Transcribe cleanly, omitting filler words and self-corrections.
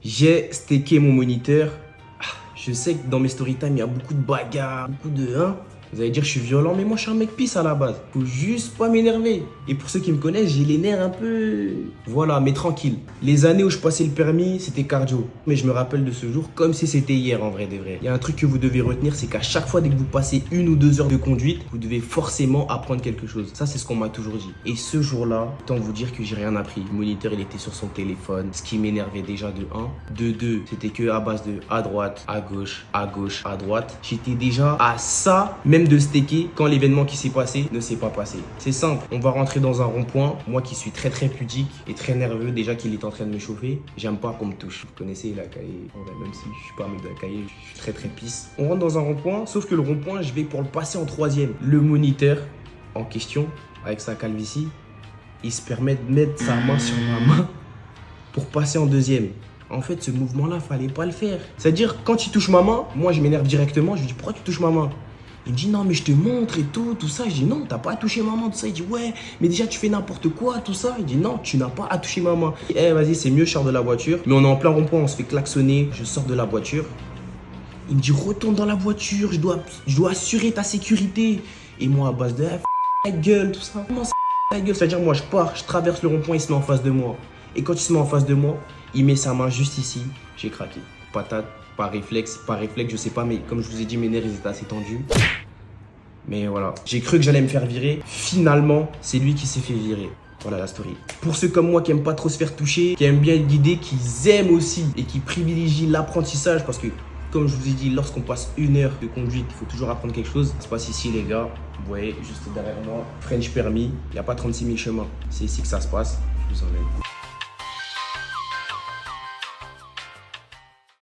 J'ai stacké mon moniteur. Je sais que dans mes story time, il y a beaucoup de bagarres, beaucoup de... Vous allez dire je suis violent, mais moi je suis un mec peace à la base. Faut juste pas m'énerver. Et pour ceux qui me connaissent, j'ai les nerfs un peu... Voilà, mais tranquille. Les années où je passais le permis, c'était cardio. Mais je me rappelle de ce jour comme si c'était hier en vrai de vrai. Il y a un truc que vous devez retenir, c'est qu'à chaque fois dès que vous passez 1 ou 2 heures de conduite, vous devez forcément apprendre quelque chose. Ça, c'est ce qu'on m'a toujours dit. Et ce jour-là, autant vous dire que j'ai rien appris. Le moniteur, il était sur son téléphone, ce qui m'énervait déjà de 1. De 2, c'était que à base de à droite, à gauche, à gauche, à droite. J'étais déjà à ça, même de stacker quand l'événement qui s'est passé ne s'est pas passé. C'est simple, on va rentrer dans un rond-point. Moi qui suis très pudique et très nerveux, déjà qu'il est en train de me chauffer, j'aime pas qu'on me touche. Vous connaissez la cahier, même si je suis pas un mec de la cahier, je suis très pisse. On rentre dans un rond-point, sauf que le rond-point, je vais pour le passer en 3e. Le moniteur en question, avec sa calvitie, il se permet de mettre sa main sur ma main pour passer en 2e. En fait, ce mouvement-là, fallait pas le faire. C'est-à-dire, quand il touche ma main, moi, je m'énerve directement. Je lui dis, pourquoi tu touches ma main? Il me dit, non, mais je te montre et tout ça. Je dis, non, t'as pas à toucher ma main, tout ça. Il dit, ouais, mais déjà, tu fais n'importe quoi, tout ça. Il dit, non, tu n'as pas à toucher ma main. Eh, vas-y, c'est mieux, je sors de la voiture. Mais on est en plein rond-point, on se fait klaxonner. Je sors de la voiture. Il me dit, retourne dans la voiture, je dois assurer ta sécurité. Et moi, à base de, ta gueule, tout ça. Comment ça, ta gueule? C'est-à-dire, moi, je pars, je traverse le rond-point, il se met en face de moi. Et quand il se met en face de moi, il met sa main juste ici. J'ai craqué. Patate, par réflexe, je sais pas, mais comme je vous ai dit, mes nerfs, ils étaient assez tendus. Mais voilà, j'ai cru que j'allais me faire virer. Finalement, c'est lui qui s'est fait virer. Voilà la story. Pour ceux comme moi qui aiment pas trop se faire toucher, qui aiment bien être guidés, qui aiment aussi et qui privilégient l'apprentissage parce que, comme je vous ai dit, lorsqu'on passe 1 heure de conduite, il faut toujours apprendre quelque chose. Ça se passe ici, les gars. Vous voyez, juste derrière moi, French permis. Il n'y a pas 36 000 chemins. C'est ici que ça se passe. Je vous emmène.